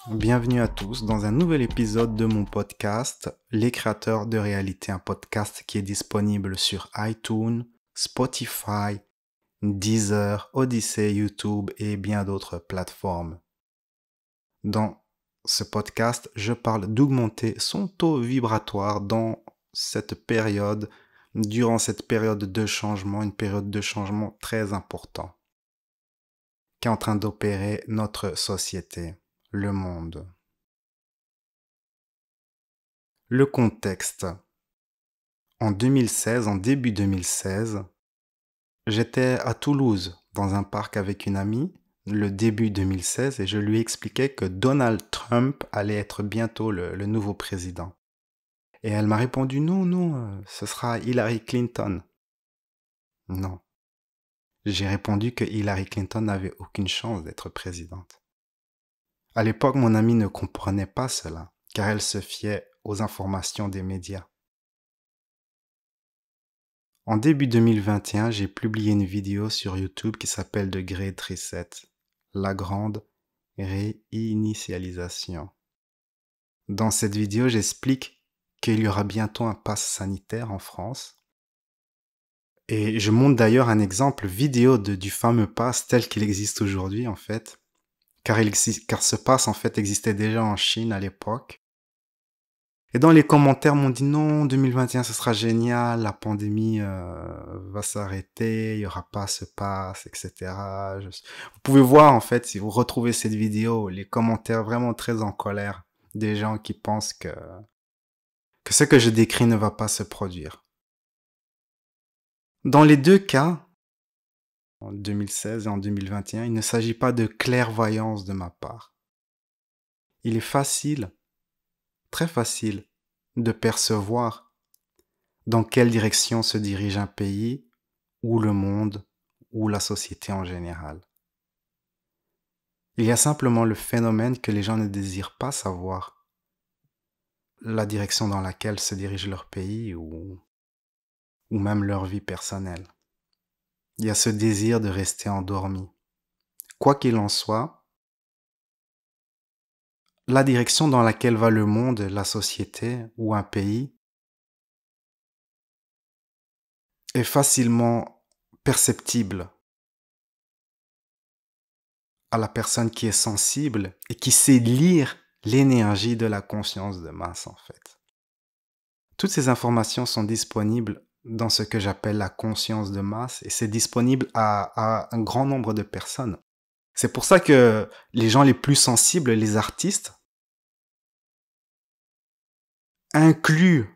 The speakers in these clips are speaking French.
Bienvenue à tous dans un nouvel épisode de mon podcast Les créateurs de réalité, un podcast qui est disponible sur iTunes, Spotify, Deezer, Odyssey, YouTube et bien d'autres plateformes. Dans ce podcast, je parle d'augmenter son taux vibratoire durant cette période de changement, une période de changement très important qui est en train d'opérer notre société, le monde. Le contexte. En début 2016, j'étais à Toulouse, dans un parc avec une amie, le début 2016, et je lui expliquais que Donald Trump allait être bientôt le nouveau président. Et elle m'a répondu, non, ce sera Hillary Clinton. Non. J'ai répondu que Hillary Clinton n'avait aucune chance d'être présidente. À l'époque, mon amie ne comprenait pas cela, car elle se fiait aux informations des médias. En début 2021, j'ai publié une vidéo sur YouTube qui s'appelle The Great Reset, la grande réinitialisation. Dans cette vidéo, j'explique qu'il y aura bientôt un pass sanitaire en France. Et je montre d'ailleurs un exemple vidéo du fameux pass tel qu'il existe aujourd'hui en fait. Car ce pass en fait existait déjà en Chine à l'époque. Et dans les commentaires, m'ont dit non, 2021 ce sera génial, la pandémie va s'arrêter, il y aura pas ce pass, etc. Vous pouvez voir en fait, si vous retrouvez cette vidéo, les commentaires vraiment très en colère des gens qui pensent que ce que je décris ne va pas se produire. Dans les deux cas, en 2016 et en 2021, il ne s'agit pas de clairvoyance de ma part. Il est facile, très facile, de percevoir dans quelle direction se dirige un pays, ou le monde, ou la société en général. Il y a simplement le phénomène que les gens ne désirent pas savoir, la direction dans laquelle se dirige leur pays ou même leur vie personnelle. Il y a ce désir de rester endormi. Quoi qu'il en soit, la direction dans laquelle va le monde, la société ou un pays est facilement perceptible à la personne qui est sensible et qui sait lire l'énergie de la conscience de masse en fait. Toutes ces informations sont disponibles dans ce que j'appelle la conscience de masse et c'est disponible à un grand nombre de personnes. C'est pour ça que les gens les plus sensibles, les artistes, incluent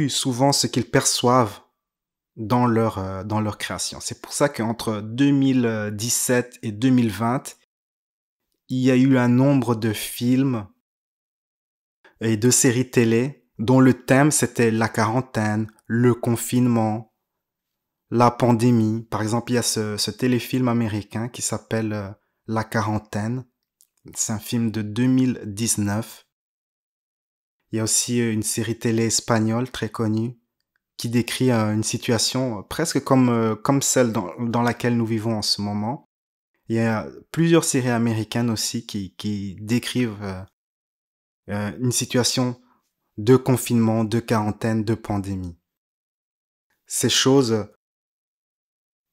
souvent ce qu'ils perçoivent dans leur création. C'est pour ça qu'entre 2017 et 2020, il y a eu un nombre de films et de séries télé dont le thème c'était la quarantaine, le confinement, la pandémie. Par exemple, il y a ce téléfilm américain qui s'appelle La quarantaine. C'est un film de 2019. Il y a aussi une série télé espagnole très connue qui décrit une situation presque comme celle dans laquelle nous vivons en ce moment. Il y a plusieurs séries américaines aussi qui décrivent une situation de confinement, de quarantaine, de pandémie. Ces choses,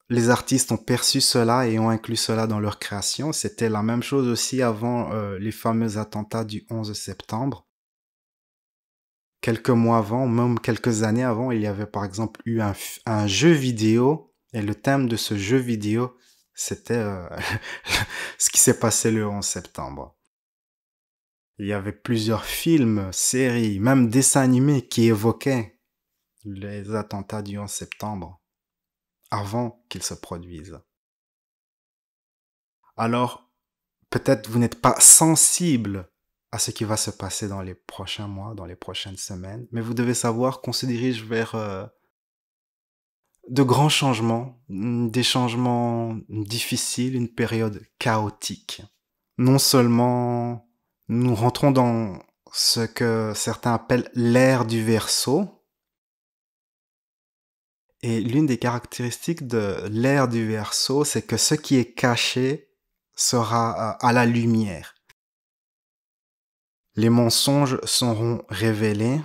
les artistes ont perçu cela et ont inclus cela dans leur création. C'était la même chose aussi avant les fameux attentats du 11 septembre. Quelques mois avant, même quelques années avant, il y avait par exemple eu un jeu vidéo et le thème de ce jeu vidéo, c'était ce qui s'est passé le 11 septembre. Il y avait plusieurs films, séries, même dessins animés qui évoquaient les attentats du 11 septembre avant qu'ils se produisent. Alors, peut-être vous n'êtes pas sensible à ce qui va se passer dans les prochains mois, dans les prochaines semaines, mais vous devez savoir qu'on se dirige vers de grands changements, des changements difficiles, une période chaotique. Non seulement nous rentrons dans ce que certains appellent l'ère du Verseau, et l'une des caractéristiques de l'ère du Verseau, c'est que ce qui est caché sera à la lumière. les mensonges seront révélés,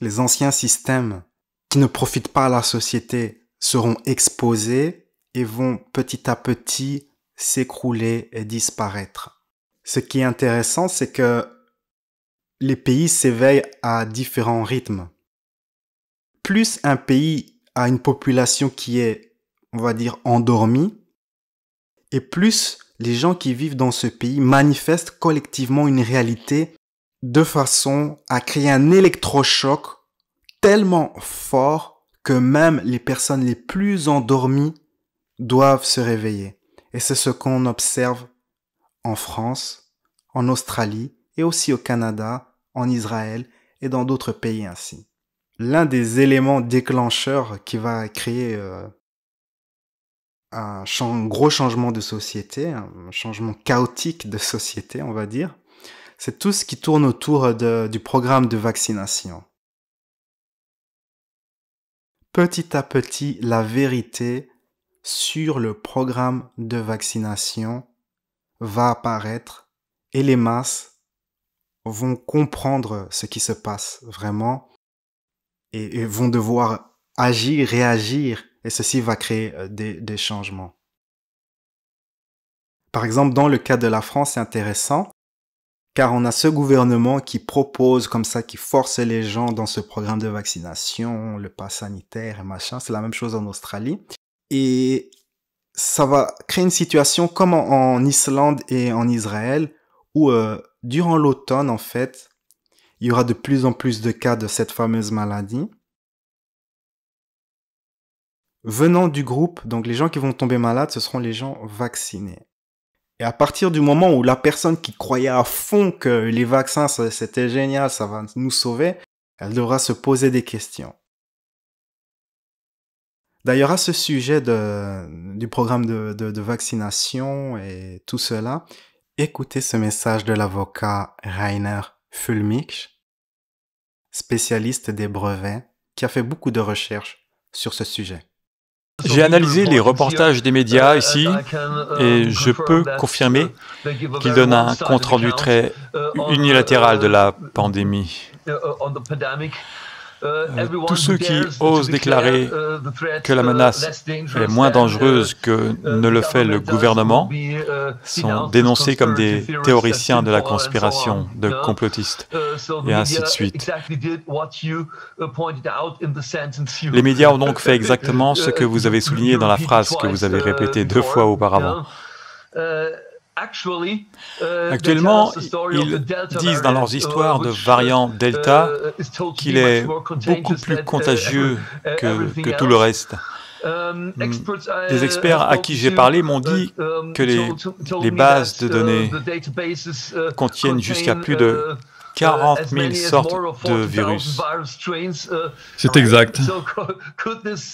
les anciens systèmes qui ne profitent pas à la société seront exposés et vont petit à petit s'écrouler et disparaître. Ce qui est intéressant, c'est que les pays s'éveillent à différents rythmes. Plus un pays a une population qui est, on va dire, endormie, et plus les gens qui vivent dans ce pays manifestent collectivement une réalité de façon à créer un électrochoc tellement fort que même les personnes les plus endormies doivent se réveiller. Et c'est ce qu'on observe en France, en Australie et aussi au Canada, en Israël et dans d'autres pays ainsi. L'un des éléments déclencheurs qui va créer un gros changement de société, un changement chaotique de société, on va dire, c'est tout ce qui tourne autour du programme de vaccination. Petit à petit, la vérité sur le programme de vaccination va apparaître et les masses vont comprendre ce qui se passe vraiment et vont devoir agir, réagir, et ceci va créer des changements. Par exemple, dans le cas de la France, c'est intéressant, car on a ce gouvernement qui propose comme ça, qui force les gens dans ce programme de vaccination, le pass sanitaire et machin, c'est la même chose en Australie. Et ça va créer une situation comme en Islande et en Israël, où durant l'automne, en fait, il y aura de plus en plus de cas de cette fameuse maladie. Venant du groupe, donc les gens qui vont tomber malades, ce seront les gens vaccinés. Et à partir du moment où la personne qui croyait à fond que les vaccins, c'était génial, ça va nous sauver, elle devra se poser des questions. D'ailleurs, à ce sujet du programme de vaccination et tout cela, écoutez ce message de l'avocat Rainer Fulmich, spécialiste des brevets, qui a fait beaucoup de recherches sur ce sujet. J'ai analysé les reportages des médias ici et je peux confirmer qu'ils donnent un compte-rendu très unilatéral de la pandémie. Tous ceux qui osent déclarer que la menace est moins dangereuse que ne le fait le gouvernement sont dénoncés comme des théoriciens de la conspiration, de complotistes, et ainsi de suite. Les médias ont donc fait exactement ce que vous avez souligné dans la phrase que vous avez répétée 2 fois auparavant. Actuellement, ils disent dans leurs histoires de variant Delta qu'il est beaucoup plus contagieux que tout le reste. Des experts à qui j'ai parlé m'ont dit que les bases de données contiennent jusqu'à plus de 40 000 sortes de virus. C'est exact.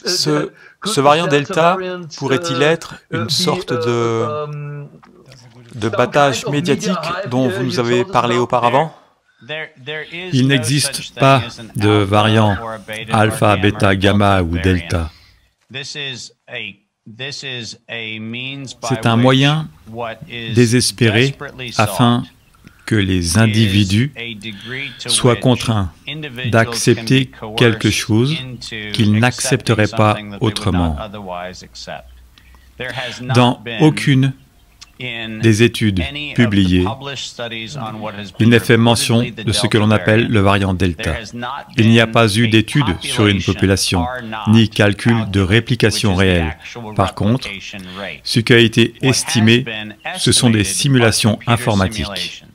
Ce variant Delta pourrait-il être une sorte de battage médiatique dont vous nous avez parlé auparavant? Il n'existe pas de variant alpha, bêta, gamma ou delta. C'est un moyen désespéré afin que les individus soient contraints d'accepter quelque chose qu'ils n'accepteraient pas autrement. Dans aucune des études publiées, il n'est fait mention de ce que l'on appelle le variant Delta. Il n'y a pas eu d'études sur une population, ni calcul de réplication réelle. Par contre, ce qui a été estimé, ce sont des simulations informatiques.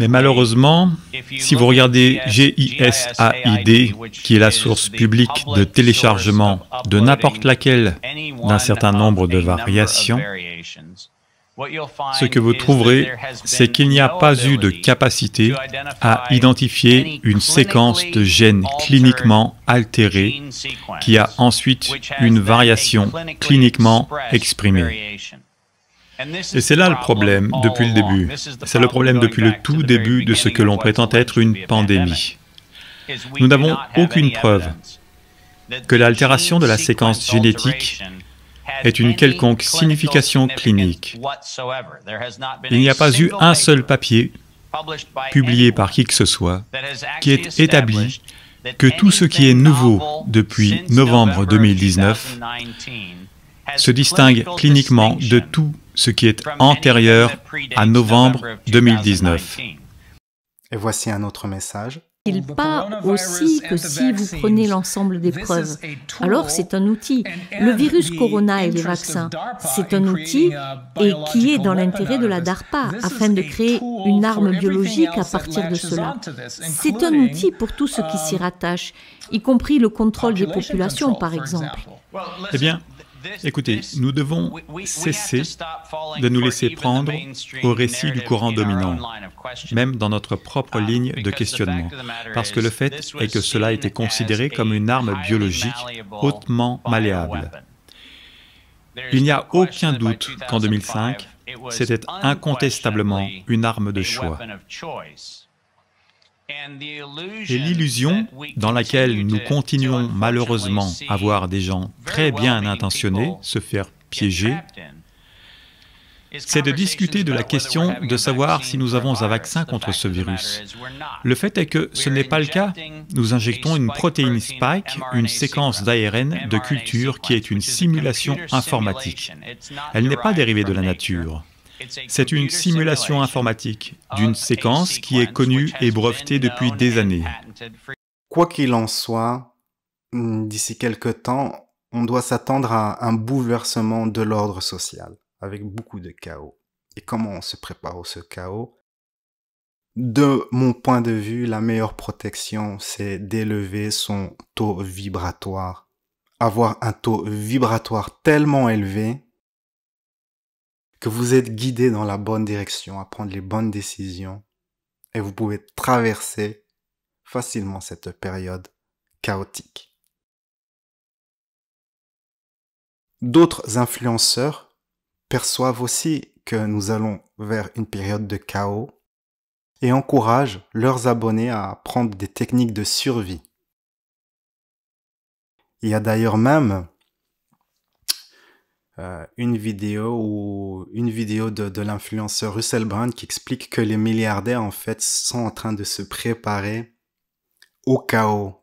Mais malheureusement, si vous regardez GISAID, qui est la source publique de téléchargement de n'importe laquelle d'un certain nombre de variations, ce que vous trouverez, c'est qu'il n'y a pas eu de capacité à identifier une séquence de gènes cliniquement altérés qui a ensuite une variation cliniquement exprimée. Et c'est là le problème depuis le début. C'est le problème depuis le tout début de ce que l'on prétend être une pandémie. Nous n'avons aucune preuve que l'altération de la séquence génétique ait une quelconque signification clinique. Il n'y a pas eu un seul papier publié par qui que ce soit qui ait établi que tout ce qui est nouveau depuis novembre 2019 se distingue cliniquement de tout ce qui est antérieur à novembre 2019. Et voici un autre message. Il pas aussi que si vous prenez l'ensemble des preuves. Alors c'est un outil. Le virus corona et les vaccins, c'est un outil et qui est dans l'intérêt de la DARPA afin de créer une arme biologique à partir de cela. C'est un outil pour tout ce qui s'y rattache, y compris le contrôle des populations par exemple. Eh bien, écoutez, nous devons cesser de nous laisser prendre au récit du courant dominant, même dans notre propre ligne de questionnement, parce que le fait est que cela a été considéré comme une arme biologique hautement malléable. Il n'y a aucun doute qu'en 2005, c'était incontestablement une arme de choix. Et l'illusion dans laquelle nous continuons malheureusement à voir des gens très bien intentionnés se faire piéger, c'est de discuter de la question de savoir si nous avons un vaccin contre ce virus. Le fait est que ce n'est pas le cas. Nous injectons une protéine spike, une séquence d'ARN de culture qui est une simulation informatique. Elle n'est pas dérivée de la nature. C'est une simulation informatique d'une séquence qui est connue et brevetée depuis des années. Quoi qu'il en soit, d'ici quelque temps, on doit s'attendre à un bouleversement de l'ordre social, avec beaucoup de chaos. Et comment on se prépare à ce chaos? De mon point de vue, la meilleure protection, c'est d'élever son taux vibratoire. Avoir un taux vibratoire tellement élevé que vous êtes guidé dans la bonne direction, à prendre les bonnes décisions, et vous pouvez traverser facilement cette période chaotique. D'autres influenceurs perçoivent aussi que nous allons vers une période de chaos et encouragent leurs abonnés à prendre des techniques de survie. Il y a d'ailleurs même une vidéo de l'influenceur Russell Brand qui explique que les milliardaires en fait sont en train de se préparer au chaos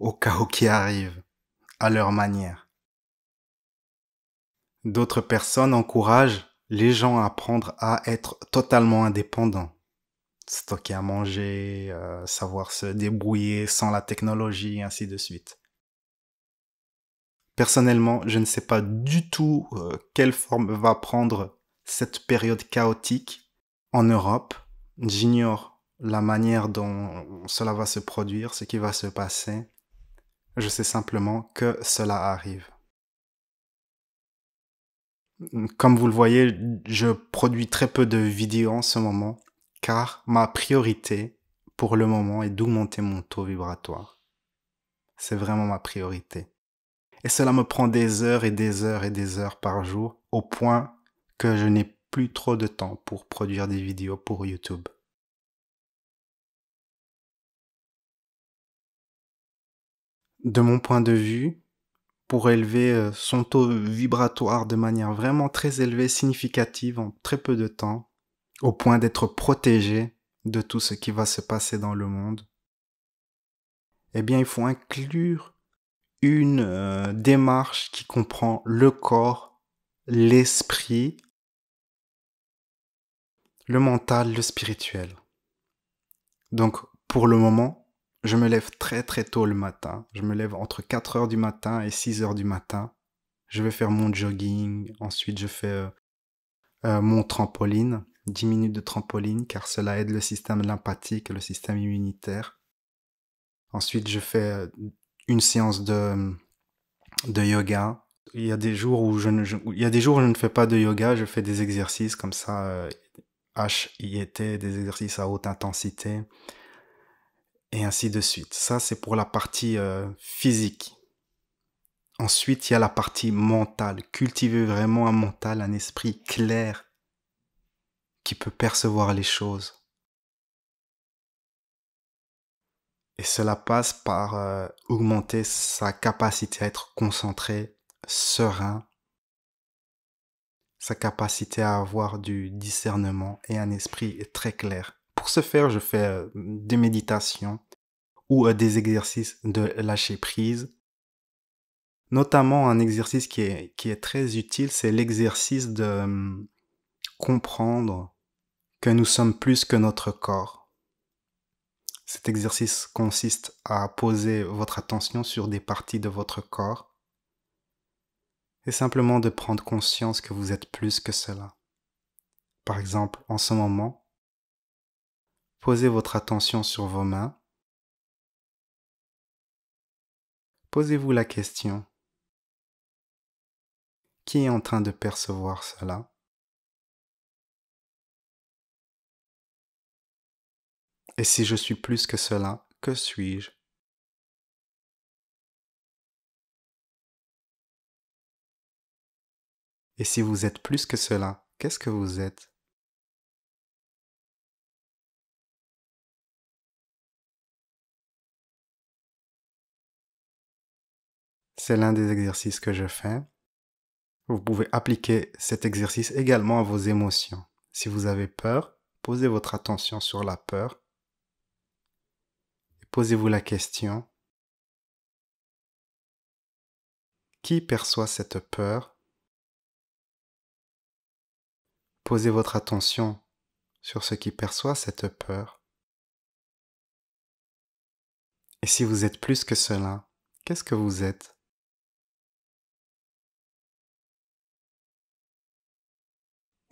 qui arrive à leur manière. D'autres personnes encouragent les gens à apprendre à être totalement indépendants, stocker à manger, savoir se débrouiller sans la technologie et ainsi de suite. Personnellement, je ne sais pas du tout quelle forme va prendre cette période chaotique en Europe. J'ignore la manière dont cela va se produire, ce qui va se passer. Je sais simplement que cela arrive. Comme vous le voyez, je produis très peu de vidéos en ce moment, car ma priorité pour le moment est d'augmenter mon taux vibratoire. C'est vraiment ma priorité. Et cela me prend des heures et des heures et des heures par jour, au point que je n'ai plus trop de temps pour produire des vidéos pour YouTube. De mon point de vue, pour élever son taux vibratoire de manière vraiment très élevée, significative, en très peu de temps, au point d'être protégé de tout ce qui va se passer dans le monde, eh bien, il faut inclure une démarche qui comprend le corps, l'esprit, le mental, le spirituel. Donc, pour le moment, je me lève très très tôt le matin. Je me lève entre 4 heures du matin et 6 heures du matin. Je vais faire mon jogging. Ensuite, je fais mon trampoline. 10 minutes de trampoline, car cela aide le système lymphatique et le système immunitaire. Ensuite, je fais une séance de yoga. Il y a des jours où je ne fais pas de yoga, je fais des exercices comme ça, HIIT, des exercices à haute intensité, et ainsi de suite. Ça, c'est pour la partie physique. Ensuite, il y a la partie mentale. Cultiver vraiment un mental, un esprit clair qui peut percevoir les choses. Et cela passe par augmenter sa capacité à être concentré, serein, sa capacité à avoir du discernement et un esprit très clair. Pour ce faire, je fais des méditations ou des exercices de lâcher prise. Notamment un exercice qui est très utile, c'est l'exercice de comprendre que nous sommes plus que notre corps. Cet exercice consiste à poser votre attention sur des parties de votre corps et simplement de prendre conscience que vous êtes plus que cela. Par exemple, en ce moment, posez votre attention sur vos mains. Posez-vous la question, qui est en train de percevoir cela? Et si je suis plus que cela, que suis-je? Et si vous êtes plus que cela, qu'est-ce que vous êtes? C'est l'un des exercices que je fais. Vous pouvez appliquer cet exercice également à vos émotions. Si vous avez peur, posez votre attention sur la peur. Et posez-vous la question, qui perçoit cette peur? Posez votre attention sur ce qui perçoit cette peur. Et si vous êtes plus que cela, qu'est-ce que vous êtes?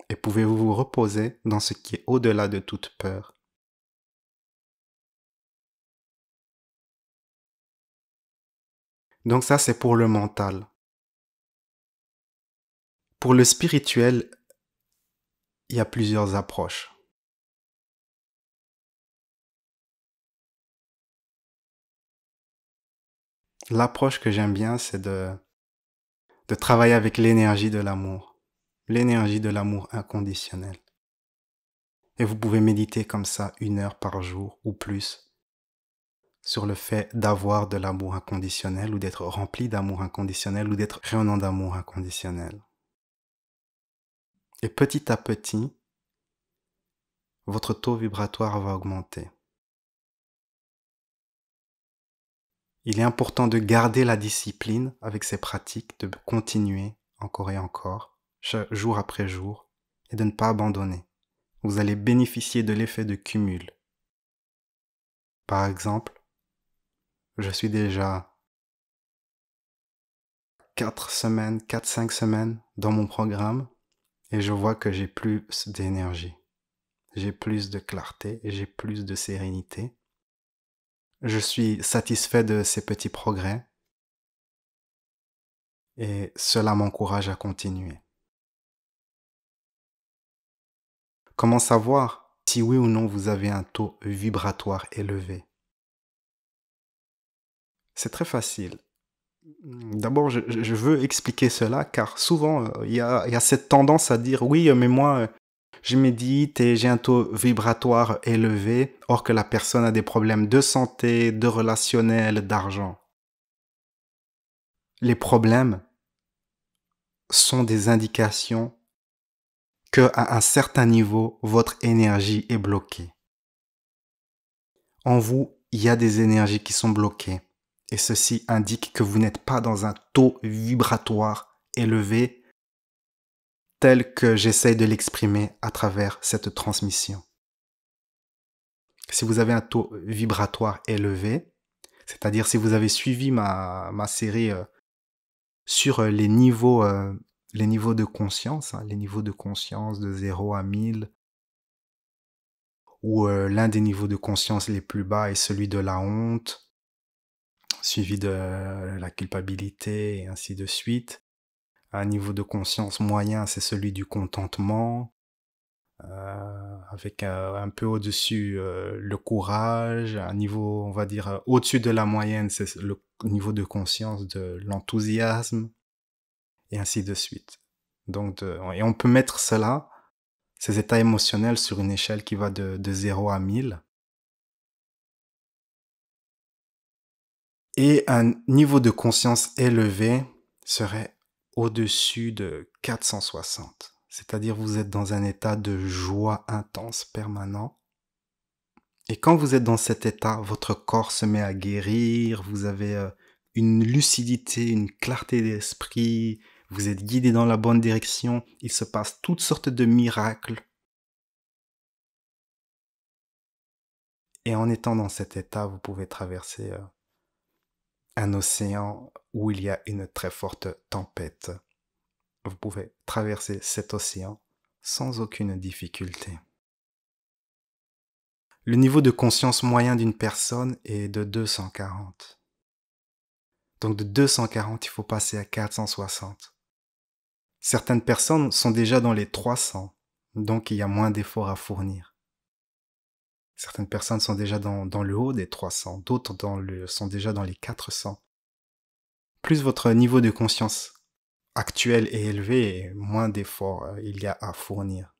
Et pouvez-vous vous reposer dans ce qui est au-delà de toute peur? Donc ça, c'est pour le mental. Pour le spirituel, il y a plusieurs approches. L'approche que j'aime bien, c'est de travailler avec l'énergie de l'amour. L'énergie de l'amour inconditionnel. Et vous pouvez méditer comme ça 1 heure par jour ou plus sur le fait d'avoir de l'amour inconditionnel ou d'être rempli d'amour inconditionnel ou d'être rayonnant d'amour inconditionnel. Et petit à petit, votre taux vibratoire va augmenter. Il est important de garder la discipline avec ces pratiques, de continuer encore et encore, jour après jour, et de ne pas abandonner. Vous allez bénéficier de l'effet de cumul. Par exemple, je suis déjà 4-5 semaines dans mon programme et je vois que j'ai plus d'énergie. J'ai plus de clarté et j'ai plus de sérénité. Je suis satisfait de ces petits progrès et cela m'encourage à continuer. Comment savoir si oui ou non vous avez un taux vibratoire élevé? C'est très facile. D'abord, je veux expliquer cela car souvent, il y a cette tendance à dire « Oui, mais moi, je médite et j'ai un taux vibratoire élevé, or que la personne a des problèmes de santé, de relationnel, d'argent. » Les problèmes sont des indications qu'à un certain niveau, votre énergie est bloquée. En vous, il y a des énergies qui sont bloquées. Et ceci indique que vous n'êtes pas dans un taux vibratoire élevé tel que j'essaie de l'exprimer à travers cette transmission. Si vous avez un taux vibratoire élevé, c'est-à-dire si vous avez suivi ma série sur les niveaux de conscience, les niveaux de conscience de 0 à 1000, où l'un des niveaux de conscience les plus bas est celui de la honte, suivi de la culpabilité et ainsi de suite. Un niveau de conscience moyen, c'est celui du contentement, avec un peu au-dessus le courage. Un niveau, on va dire, au-dessus de la moyenne, c'est le niveau de conscience de l'enthousiasme, et ainsi de suite. Donc, et on peut mettre cela, ces états émotionnels, sur une échelle qui va de 0 à 1000. Et un niveau de conscience élevé serait au-dessus de 460. c'est-à-dire vous êtes dans un état de joie intense permanent. Et quand vous êtes dans cet état, votre corps se met à guérir, vous avez une lucidité, une clarté d'esprit, vous êtes guidé dans la bonne direction, il se passe toutes sortes de miracles. Et en étant dans cet état, vous pouvez traverser un océan où il y a une très forte tempête. Vous pouvez traverser cet océan sans aucune difficulté. Le niveau de conscience moyen d'une personne est de 240. Donc de 240, il faut passer à 460. Certaines personnes sont déjà dans les 300, donc il y a moins d'efforts à fournir. Certaines personnes sont déjà dans le haut des 300, d'autres sont déjà dans les 400. Plus votre niveau de conscience actuel est élevé, moins d'efforts il y a à fournir.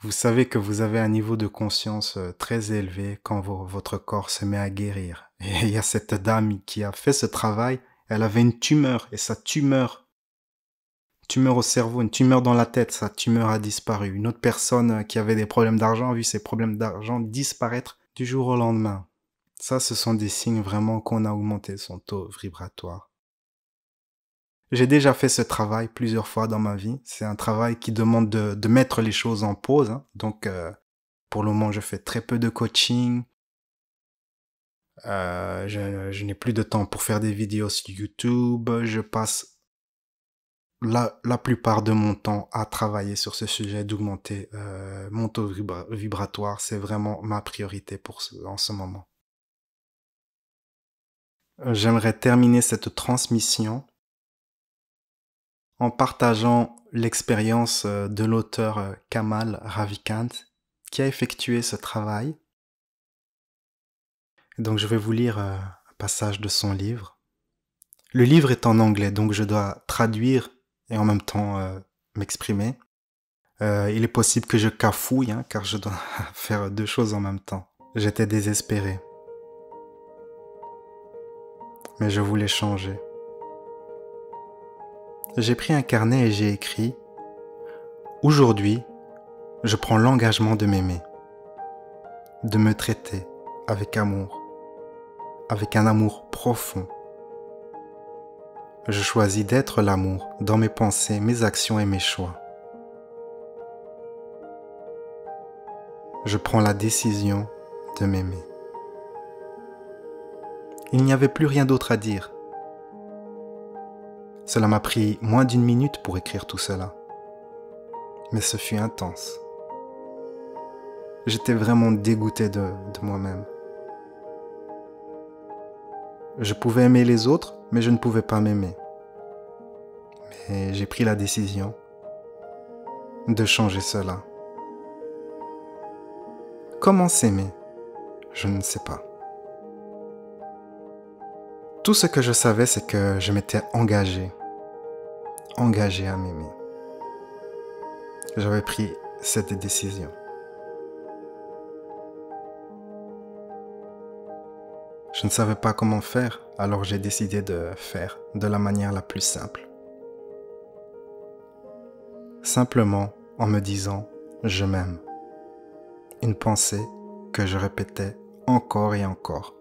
Vous savez que vous avez un niveau de conscience très élevé quand votre corps se met à guérir. Et il y a cette dame qui a fait ce travail, elle avait une tumeur, et sa tumeur au cerveau, une tumeur dans la tête, sa tumeur a disparu. Une autre personne qui avait des problèmes d'argent a vu ses problèmes d'argent disparaître du jour au lendemain. Ça, ce sont des signes vraiment qu'on a augmenté son taux vibratoire. J'ai déjà fait ce travail plusieurs fois dans ma vie. C'est un travail qui demande de mettre les choses en pause. Hein. Donc, pour le moment, je fais très peu de coaching. Je n'ai plus de temps pour faire des vidéos sur YouTube. Je passe la plupart de mon temps à travailler sur ce sujet, d'augmenter mon taux vibratoire. C'est vraiment ma priorité en ce moment. J'aimerais terminer cette transmission en partageant l'expérience de l'auteur Kamal Ravikant qui a effectué ce travail. Donc je vais vous lire un passage de son livre. Le livre est en anglais, donc je dois traduire et en même temps m'exprimer. Il est possible que je cafouille, hein, car je dois faire deux choses en même temps. J'étais désespéré. Mais je voulais changer. J'ai pris un carnet et j'ai écrit « Aujourd'hui, je prends l'engagement de m'aimer, de me traiter avec amour, avec un amour profond. Je choisis d'être l'amour dans mes pensées, mes actions et mes choix. Je prends la décision de m'aimer. » Il n'y avait plus rien d'autre à dire. Cela m'a pris moins d'1 minute pour écrire tout cela. Mais ce fut intense. J'étais vraiment dégoûté de moi-même. Je pouvais aimer les autres, mais je ne pouvais pas m'aimer. Mais j'ai pris la décision de changer cela. Comment s'aimer? Je ne sais pas. Tout ce que je savais, c'est que je m'étais engagé à m'aimer. J'avais pris cette décision. Je ne savais pas comment faire, alors j'ai décidé de faire de la manière la plus simple. Simplement en me disant « je m'aime ». Une pensée que je répétais encore et encore.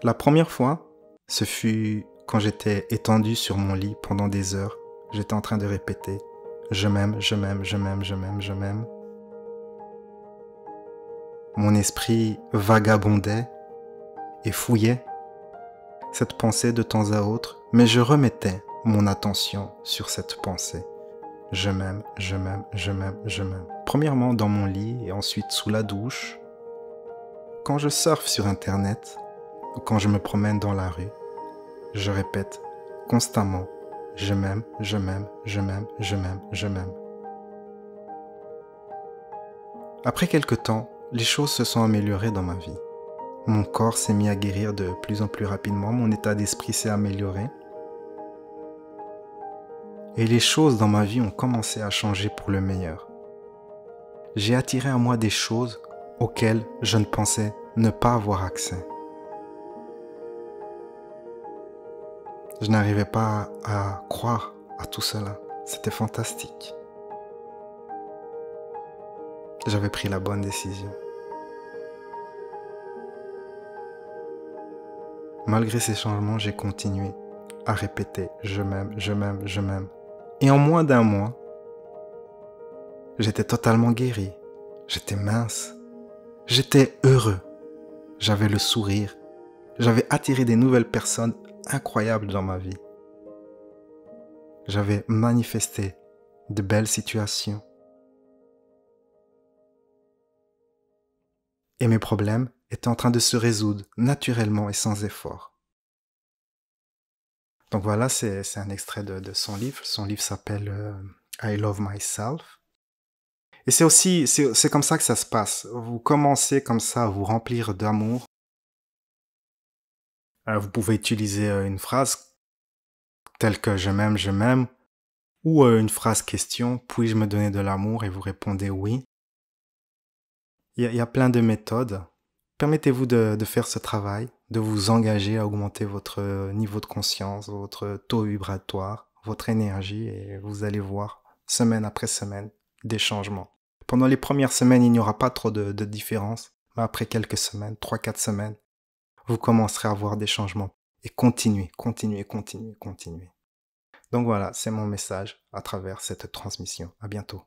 La première fois, ce fut quand j'étais étendu sur mon lit pendant des heures. J'étais en train de répéter « je m'aime, je m'aime, je m'aime, je m'aime, je m'aime ». Mon esprit vagabondait et fouillait cette pensée de temps à autre, mais je remettais mon attention sur cette pensée. Je m'aime, je m'aime, je m'aime, je m'aime. Premièrement dans mon lit et ensuite sous la douche. Quand je surfe sur Internet ou quand je me promène dans la rue, je répète constamment « je m'aime, je m'aime, je m'aime, je m'aime, je m'aime ». Après quelque temps, les choses se sont améliorées dans ma vie. Mon corps s'est mis à guérir de plus en plus rapidement, mon état d'esprit s'est amélioré. Et les choses dans ma vie ont commencé à changer pour le meilleur. J'ai attiré à moi des choses auxquelles je ne pensais ne pas avoir accès. Je n'arrivais pas à croire à tout cela. C'était fantastique. J'avais pris la bonne décision. Malgré ces changements, j'ai continué à répéter « je m'aime, je m'aime, je m'aime ». Et en moins d'un mois, j'étais totalement guéri. J'étais mince. J'étais heureux. J'avais le sourire. J'avais attiré des nouvelles personnes incroyables dans ma vie. J'avais manifesté de belles situations. Et mes problèmes étaient en train de se résoudre naturellement et sans effort. Donc voilà, c'est un extrait de son livre. Son livre s'appelle I Love Myself. Et c'est comme ça que ça se passe. Vous commencez comme ça à vous remplir d'amour. Vous pouvez utiliser une phrase telle que je m'aime, ou une phrase question, puis-je me donner de l'amour, et vous répondez oui. Il y a plein de méthodes. Permettez-vous de faire ce travail, de vous engager à augmenter votre niveau de conscience, votre taux vibratoire, votre énergie, et vous allez voir, semaine après semaine, des changements. Pendant les premières semaines, il n'y aura pas trop de différence, mais après quelques semaines, 3-4 semaines, vous commencerez à voir des changements. Et continuez. Donc voilà, c'est mon message à travers cette transmission. À bientôt.